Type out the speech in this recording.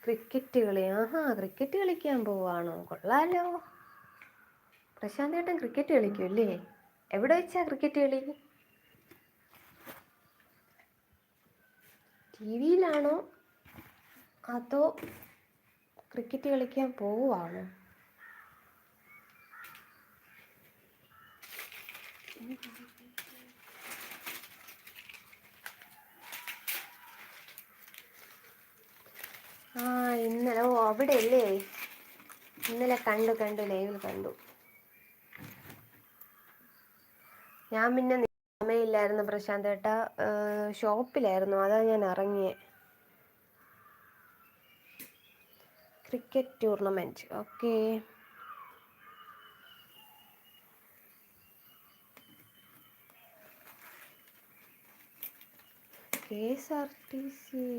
Cricket കളി. ആഹാ, cricket കളിക്കാൻ പോവാണോ? കൊള്ളാലോ. പ്രശാന്ത് ഏട്ടൻ ക്രിക്കറ്റ് കളിക്കും അല്ലേ? എവിടെ വെച്ചാ ക്രിക്കറ്റ് കളി? ടി വിയിലാണോ അതോ ക്രിക്കറ്റ് കളിക്കാൻ പോവാണോ? ആ, ഇന്നലെ. ഓ, അവിടെ അല്ലേ? ഇന്നലെ കണ്ടു ലൈവിൽ കണ്ടു. ഞാൻ പിന്നെ സമയമില്ലായിരുന്നു പ്രശാന്ത് ഏട്ടാ, ഷോപ്പിലായിരുന്നു, അതാ ഞാൻ ഇറങ്ങിയേ. Cricket tournament. ഓക്കെ. KSRTC